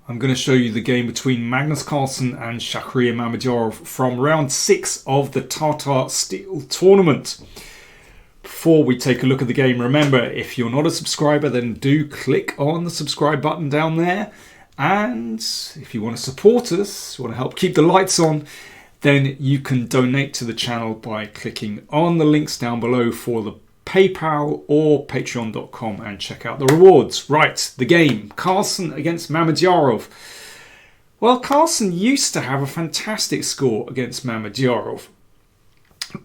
I'm going to show you the game between Magnus Carlsen and Mamedyarov from round 6 of the Tata Steel tournament. Before we take a look at the game, remember, if you're not a subscriber, then do click on the subscribe button down there. And if you want to support us, you want to help keep the lights on, then you can donate to the channel by clicking on the links down below for the PayPal or patreon.com and check out the rewards. Right, the game. Carlsen against Mamedyarov. Well, Carlsen used to have a fantastic score against Mamedyarov,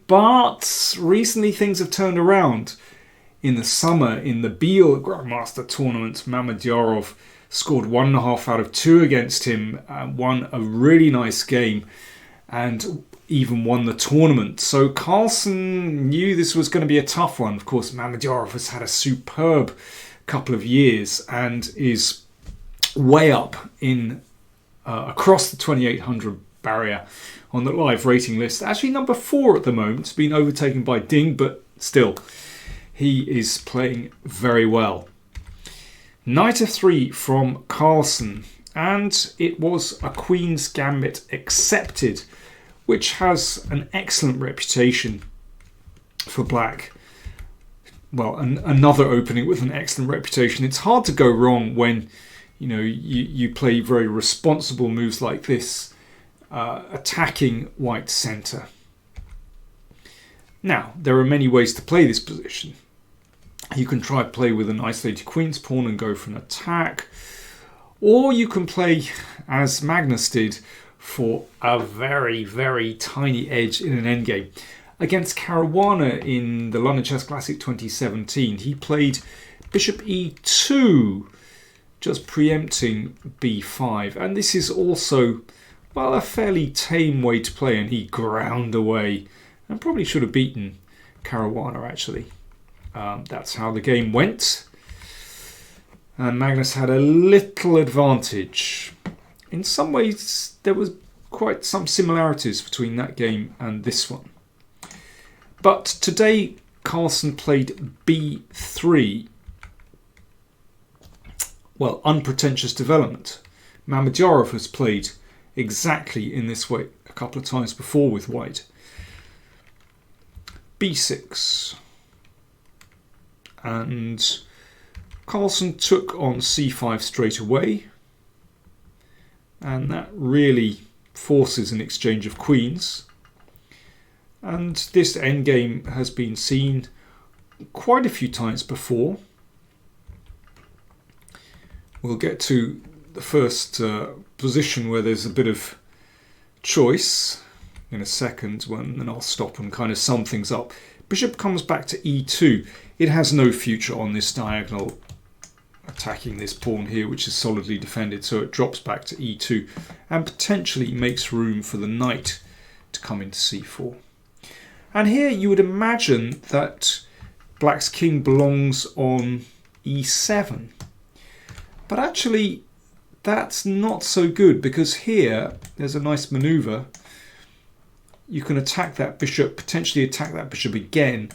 but recently things have turned around. In the summer, in the Biel Grandmaster tournament, Mamedyarov scored 1.5 out of 2 against him, won a really nice game, and even won the tournament. So Carlsen knew this was going to be a tough one. Of course, Mamedyarov has had a superb couple of years and is way up in across the 2800 barrier on the live rating list. Actually number 4 at the moment, been overtaken by Ding, but still, he is playing very well. Knight f3 from Carlsen, and it was a Queen's Gambit accepted, which has an excellent reputation for black. Well, another opening with an excellent reputation. It's hard to go wrong when you play very responsible moves like this, attacking white's centre. Now, there are many ways to play this position. You can try to play with an isolated queen's pawn and go for an attack, or you can play as Magnus did, for a very, very tiny edge in an endgame. Against Caruana in the London Chess Classic 2017, he played bishop e2, just preempting b5. And this is also, well, a fairly tame way to play, and he ground away and probably should have beaten Caruana, actually. That's how the game went. And Magnus had a little advantage. In some ways, there was quite some similarities between that game and this one. But today, Carlsen played b3. Well, unpretentious development. Mamedyarov has played exactly in this way a couple of times before with white. b6. And Carlsen took on c5 straight away. And that really forces an exchange of queens. And this endgame has been seen quite a few times before. We'll get to the first position where there's a bit of choice in a second, then I'll stop and kind of sum things up. Bishop comes back to e2. It has no future on this diagonal, attacking this pawn here, which is solidly defended, so it drops back to e2 and potentially makes room for the knight to come into c4. And here you would imagine that black's king belongs on e7, but actually that's not so good, because here there's a nice maneuver. You can attack that bishop, potentially attack that bishop again,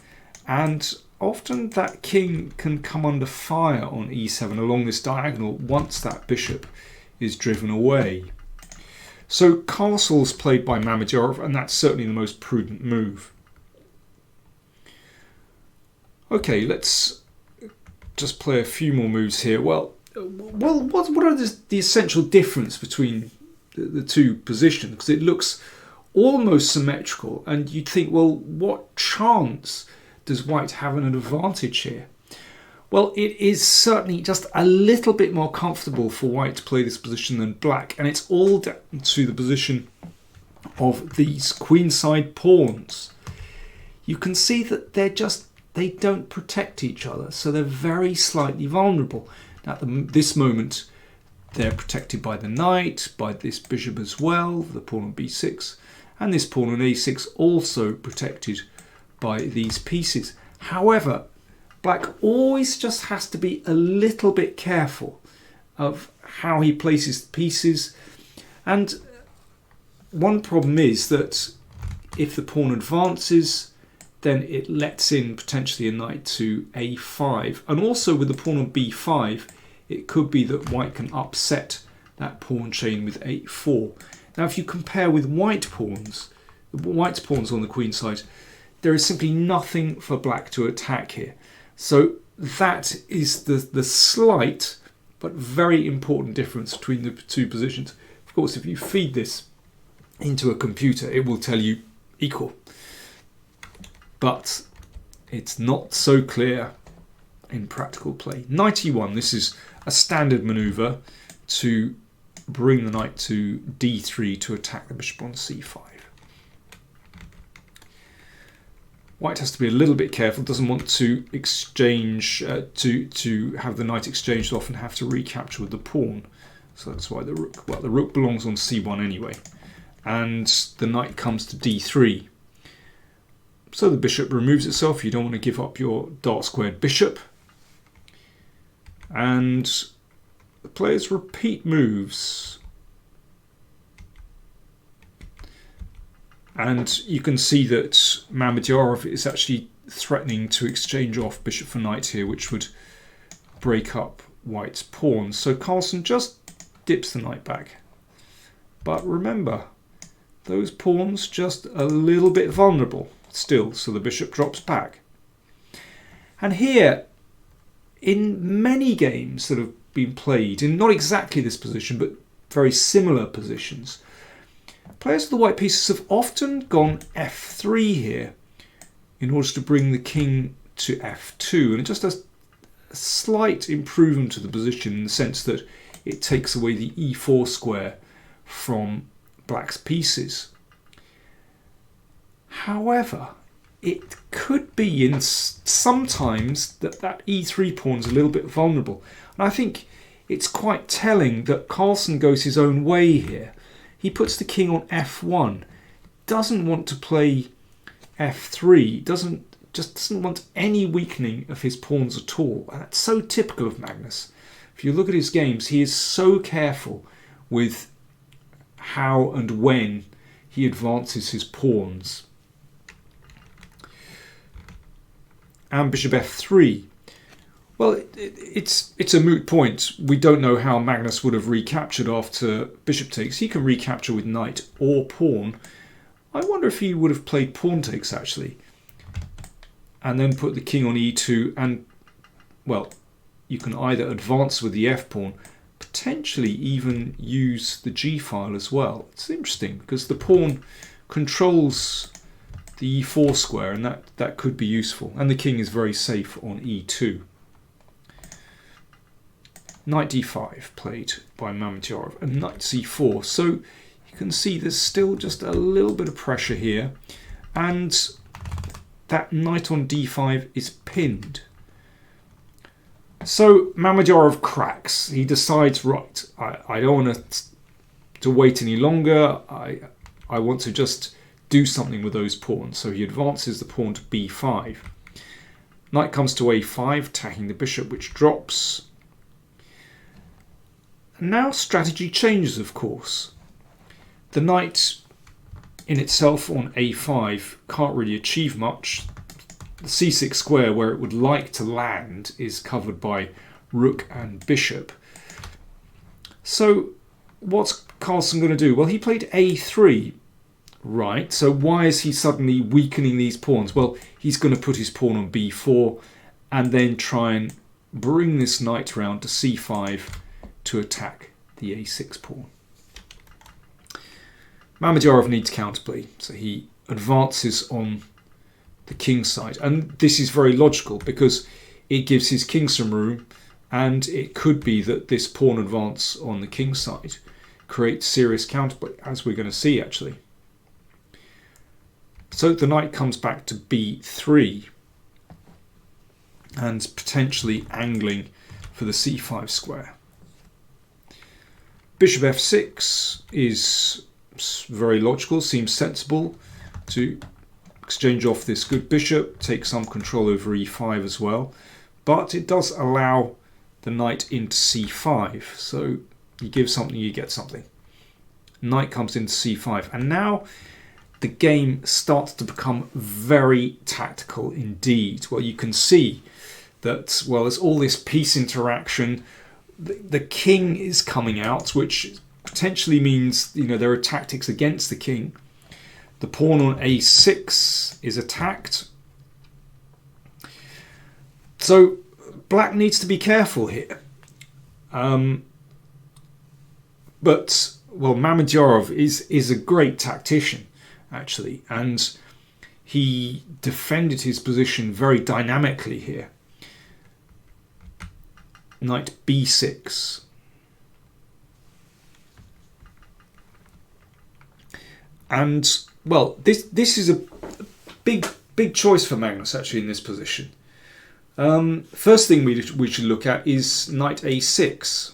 and often that king can come under fire on e7 along this diagonal once that bishop is driven away. So castle's played by Mamedyarov, and that's certainly the most prudent move. Okay, let's just play a few more moves here. Well, what are the essential difference between the two positions? Because it looks almost symmetrical, and you'd think, well, what chance does white have an advantage here? Well, it is certainly just a little bit more comfortable for white to play this position than black, and it's all down to the position of these queenside pawns. You can see that they don't protect each other, so they're very slightly vulnerable. At this moment, they're protected by the knight, by this bishop as well, the pawn on b6, and this pawn on a6 also protected by these pieces. However, black always just has to be a little bit careful of how he places the pieces. And one problem is that if the pawn advances, then it lets in potentially a knight to a5. And also with the pawn on b5, it could be that white can upset that pawn chain with a4. Now if you compare with white's pawns on the queen side, there is simply nothing for black to attack here. So that is the slight but very important difference between the two positions. Of course, if you feed this into a computer, it will tell you equal. But it's not so clear in practical play. Knight e1, this is a standard maneuver to bring the knight to d3 to attack the bishop on c5. White has to be a little bit careful, doesn't want to exchange, to have the knight exchanged off and have to recapture with the pawn. So that's why the rook belongs on c1 anyway. And the knight comes to d3. So the bishop removes itself. You don't want to give up your dark-squared bishop. And the players repeat moves. And you can see that Mamedyarov is actually threatening to exchange off bishop for knight here, which would break up white's pawns. So Carlsen just dips the knight back. But remember, those pawns just a little bit vulnerable still, so the bishop drops back. And here, in many games that have been played, in not exactly this position, but very similar positions, players of the white pieces have often gone f3 here in order to bring the king to f2, and it just does a slight improvement to the position in the sense that it takes away the e4 square from black's pieces. However, it could be sometimes that e3 pawn is a little bit vulnerable, and I think it's quite telling that Carlsen goes his own way here. He puts the king on f1, doesn't want to play f3, doesn't want any weakening of his pawns at all. And that's so typical of Magnus. If you look at his games, he is so careful with how and when he advances his pawns. And bishop f3. Well, it's a moot point. We don't know how Magnus would have recaptured after bishop takes. He can recapture with knight or pawn. I wonder if he would have played pawn takes actually, and then put the king on e2, and well, you can either advance with the f pawn, potentially even use the g file as well. It's interesting because the pawn controls the e4 square, and that could be useful, and the king is very safe on e2. Knight d5 played by Mamedyarov, and knight c4. So you can see there's still just a little bit of pressure here, and that knight on d5 is pinned. So Mamedyarov cracks. He decides, right, I don't want to wait any longer. I want to just do something with those pawns. So he advances the pawn to b5. Knight comes to a5, attacking the bishop, which drops. And now strategy changes, of course. The knight in itself on a5 can't really achieve much. The c6 square, where it would like to land, is covered by rook and bishop. So what's Carlsen going to do? Well, he played a3. Right, so why is he suddenly weakening these pawns? Well, he's going to put his pawn on b4 and then try and bring this knight round to c5 to attack the a6 pawn. Mamedyarov needs counterplay, so he advances on the king side. And this is very logical because it gives his king some room, and it could be that this pawn advance on the king side creates serious counterplay, as we're going to see actually. So the knight comes back to b3 and potentially angling for the c5 square. Bishop f6 is very logical, seems sensible to exchange off this good bishop, take some control over e5 as well, but it does allow the knight into c5, so you give something, you get something. Knight comes into c5, and now the game starts to become very tactical indeed. Well, you can see that, well, there's all this piece interaction. the king is coming out, which potentially means, you know, there are tactics against the king. The pawn on a6 is attacked. So black needs to be careful here. But, well, Mamedyarov is a great tactician, actually, and he defended his position very dynamically here. Knight b6. And, well, this is a big choice for Magnus, actually, in this position. First thing we should look at is knight a6.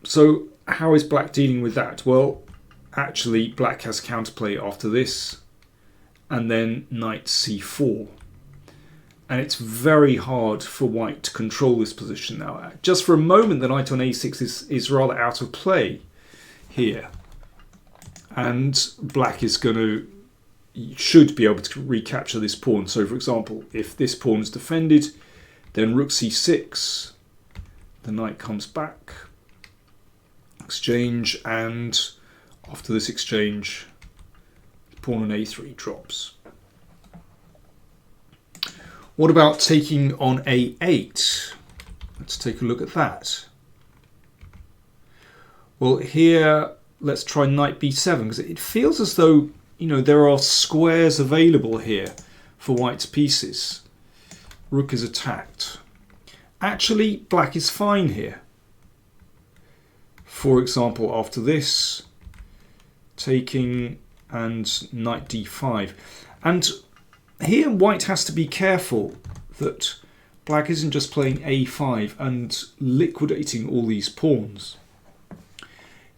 So how is black dealing with that? Well, actually black has counterplay after this, and then knight c4. And it's very hard for white to control this position now. Just for a moment, the knight on a6 is rather out of play here. And black is going to should be able to recapture this pawn. So for example, if this pawn is defended, then rook c6, the knight comes back, exchange, and after this exchange, pawn on a3 drops. What about taking on a8? Let's take a look at that. Well, here let's try knight b7, because it feels as though, you know, there are squares available here for white's pieces. Rook is attacked. Actually, black is fine here. For example, after this, taking and knight d5. And here white has to be careful that black isn't just playing a5 and liquidating all these pawns.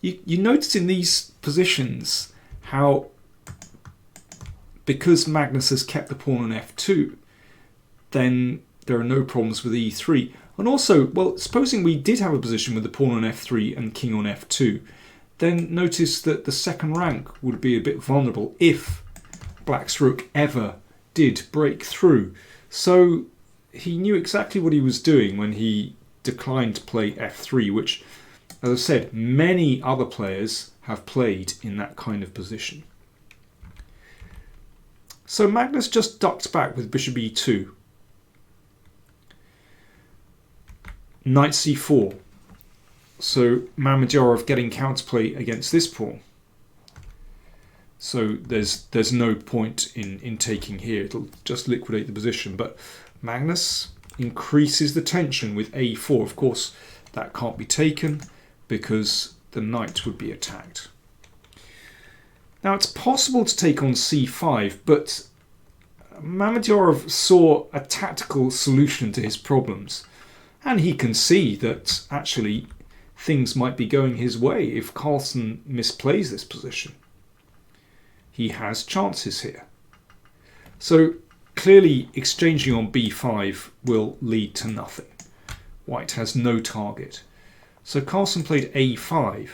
You notice in these positions how, because Magnus has kept the pawn on f2, then there are no problems with e3. And also, well, supposing we did have a position with the pawn on f3 and king on f2, then notice that the second rank would be a bit vulnerable if black's rook ever did break through. So he knew exactly what he was doing when he declined to play f3, which, as I said, many other players have played in that kind of position. So Magnus just ducked back with bishop e2. Knight c4. So Mamedyarov getting counterplay against this pawn. So there's no point in taking here. It'll just liquidate the position. But Magnus increases the tension with a4. Of course, that can't be taken because the knight would be attacked. Now it's possible to take on c5, but Mamedyarov saw a tactical solution to his problems. And he can see that actually things might be going his way if Carlsen misplays this position. He has chances here. So clearly exchanging on b5 will lead to nothing. White has no target. So Carlsen played a5,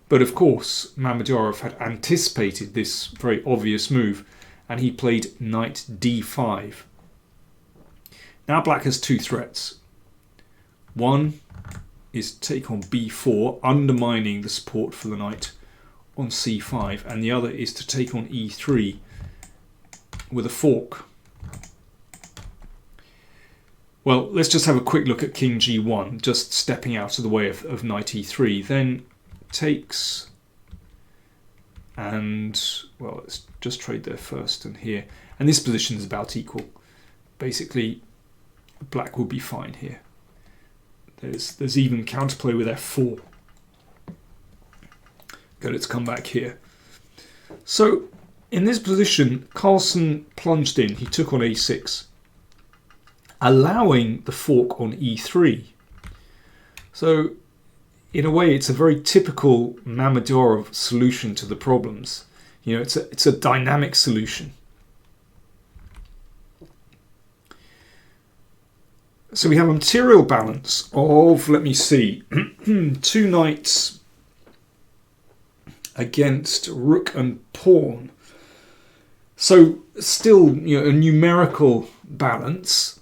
but of course Mamedyarov had anticipated this very obvious move and he played knight d5. Now black has two threats. One is to take on b4, undermining the support for the knight on c5, and the other is to take on e3 with a fork. Well, let's just have a quick look at king g1, just stepping out of the way of knight e3. Then takes, and, well, let's just trade there first and here. And this position is about equal. Basically, black will be fine here. There's even counterplay with f4. Okay, let's come back here. So in this position, Carlsen plunged in. He took on a6, allowing the fork on e3. So in a way, it's a very typical Mamedyarov solution to the problems. You know, it's a dynamic solution. So we have a material balance of, let me see, two knights against rook and pawn. So still, you know, a numerical balance.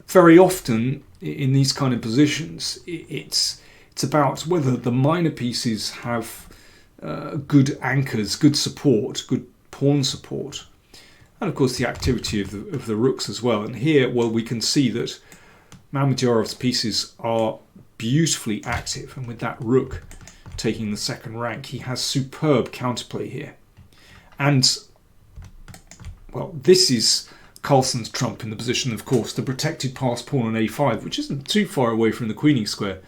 very often in these kind of positions, it's about whether the minor pieces have good anchors, good support, good pawn support, and of course the activity of the rooks as well. And here, well, we can see that Mamedyarov's pieces are beautifully active, and with that rook taking the second rank, he has superb counterplay here. And well, this is Carlsen's trump in the position, of course, the protected passed pawn on a5, which isn't too far away from the queening square.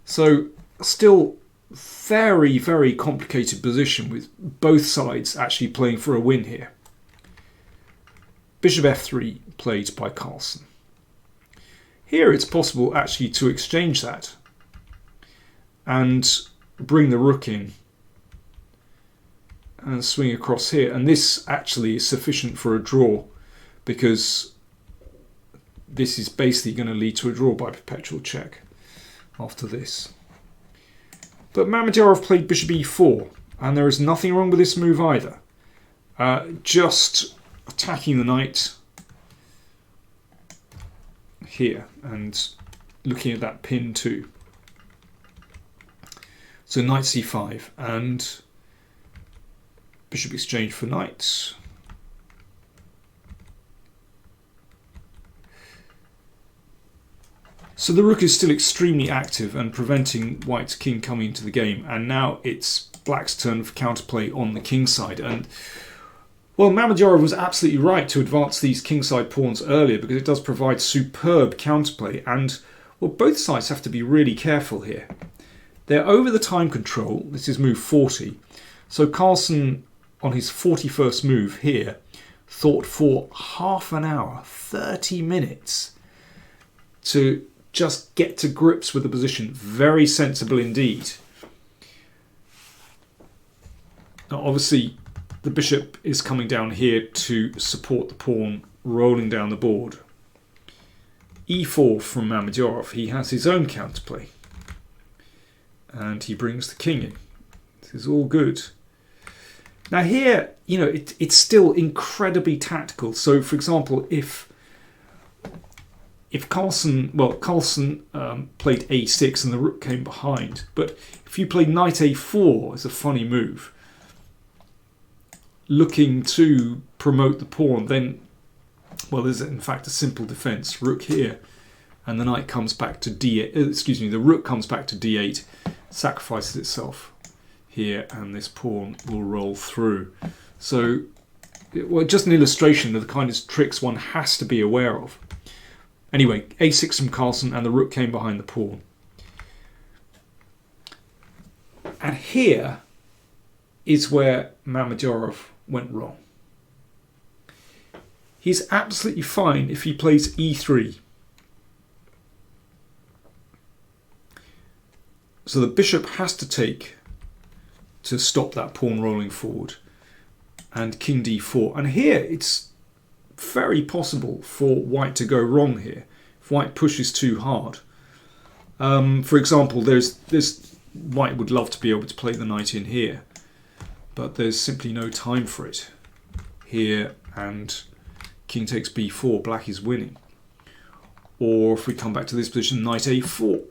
So still very, very complicated position with both sides actually playing for a win here. Bishop f3 played by Carlsen. Here it's possible actually to exchange that and bring the rook in and swing across here. And this actually is sufficient for a draw, because this is basically going to lead to a draw by perpetual check after this. But Mamedyarov played bishop e4, and there is nothing wrong with this move either. Just attacking the knight here and looking at that pin too. So knight c5 and bishop exchange for knights. So the rook is still extremely active and preventing white's king coming into the game, and now it's black's turn for counterplay on the king side. And well, Mamedyarov was absolutely right to advance these kingside pawns earlier, because it does provide superb counterplay, and well, both sides have to be really careful here. They're over the time control. This is move 40. So Carlsen, on his 41st move here, thought for half an hour, 30 minutes, to just get to grips with the position. Very sensible indeed. Now, obviously, the bishop is coming down here to support the pawn rolling down the board. e4 from Mamedyarov. He has his own counterplay. And he brings the king in. This is all good. Now here, you know, it's still incredibly tactical. So, for example, if Carlsen played a6 and the rook came behind, but if you played knight a4 as a funny move, looking to promote the pawn, then, well, there's in fact a simple defense. Rook here, and the knight comes back to d8. Excuse me, the rook comes back to d8, sacrifices itself here, and this pawn will roll through. So, well, just an illustration of the kind of tricks one has to be aware of. Anyway, a6 from Carlsen, and the rook came behind the pawn. And here is where Mamedyarov went wrong. He's absolutely fine if he plays e3. So the bishop has to take to stop that pawn rolling forward, and king d4. And here it's very possible for white to go wrong here if white pushes too hard. For example, there's white would love to be able to play the knight in here, but there's simply no time for it here, and king takes b4, black is winning. Or if we come back to this position, knight a4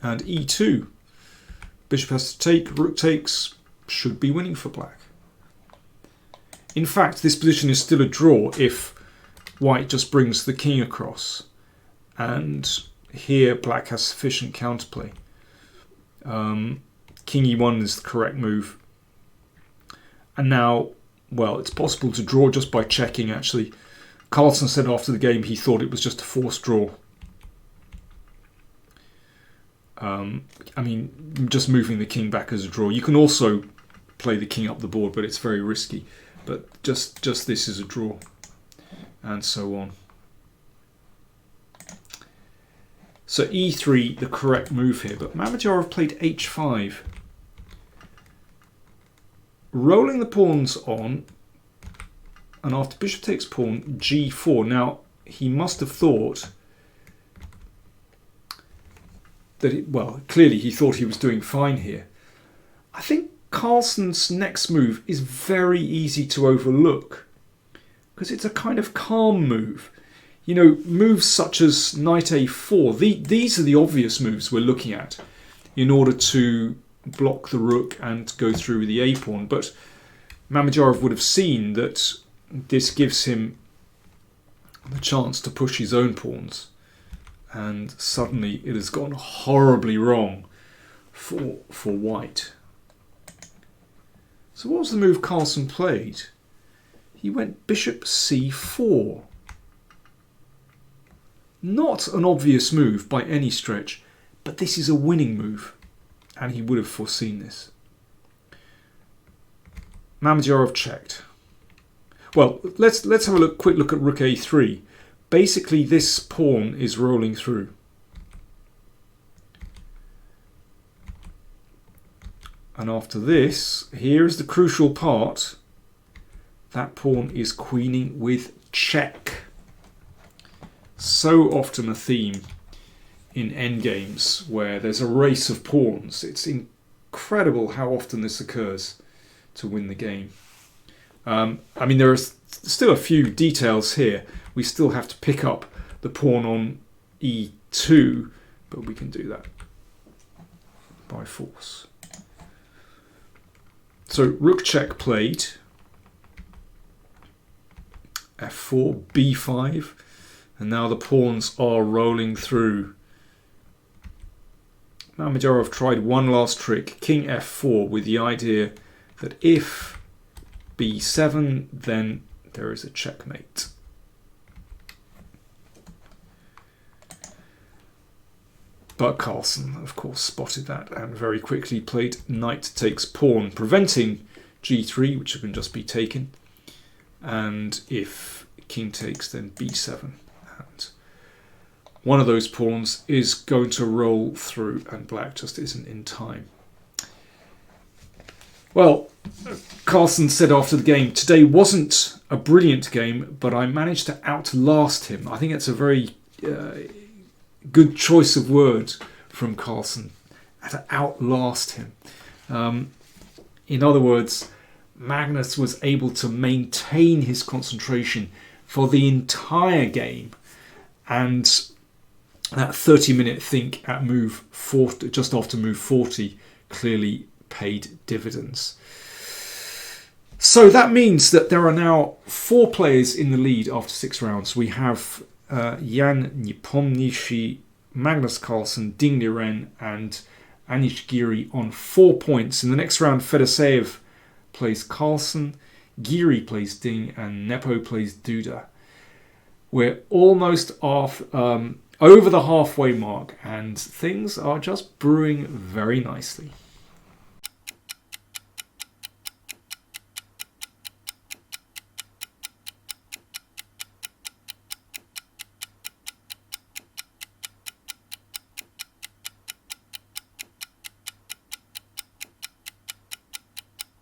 and e2, bishop has to take, rook takes, should be winning for black. In fact, this position is still a draw if white just brings the king across, and here black has sufficient counterplay. King e1 is the correct move. And now, well, it's possible to draw just by checking, actually. Carlsen said after the game he thought it was just a forced draw. I mean, just moving the king back as a draw. You can also play the king up the board, but it's very risky. But just this is a draw, and so on. So e3, the correct move here. But Mamedyarov played h5. Rolling the pawns on, and after bishop takes pawn, g4. Now, he must have thought that, well, clearly he thought he was doing fine here. I think Carlsen's next move is very easy to overlook, because it's a kind of calm move. You know, moves such as knight a4, these are the obvious moves we're looking at in order to block the rook and go through with the a-pawn. But Mamedyarov would have seen that this gives him the chance to push his own pawns, and suddenly it has gone horribly wrong for white. So what was the move Carlsen played? He went bishop c4. Not an obvious move by any stretch, but this is a winning move, and he would have foreseen this. Mamedyarov checked. Well, let's have a quick look at rook a3. Basically, this pawn is rolling through. And after this, here is the crucial part. That pawn is queening with check. So often a theme in endgames where there's a race of pawns. It's incredible how often this occurs to win the game. I mean, there are still a few details here. We still have to pick up the pawn on e2, but we can do that by force. So rook check played, f4, b5, and now the pawns are rolling through. Mamedyarov tried one last trick, king f4, with the idea that if b7, then there is a checkmate. But Carlsen, of course, spotted that and very quickly played knight takes pawn, preventing g3, which can just be taken. And if king takes, then b7. And one of those pawns is going to roll through, and black just isn't in time. Well, Carlsen said after the game, today wasn't a brilliant game, but I managed to outlast him. I think that's a very good choice of words from Carlsen, to outlast him. In other words, Magnus was able to maintain his concentration for the entire game, and that 30-minute think at move 40, just after move 40, clearly paid dividends. So that means that there are now 4 players in the lead after 6 rounds. We have Jan Nepomniachtchi, Magnus Carlsen, Ding Liren and Anish Giri on 4 points. In the next round, Fedoseev plays Carlsen, Giri plays Ding, and Nepo plays Duda. We're almost off over the halfway mark, and things are just brewing very nicely.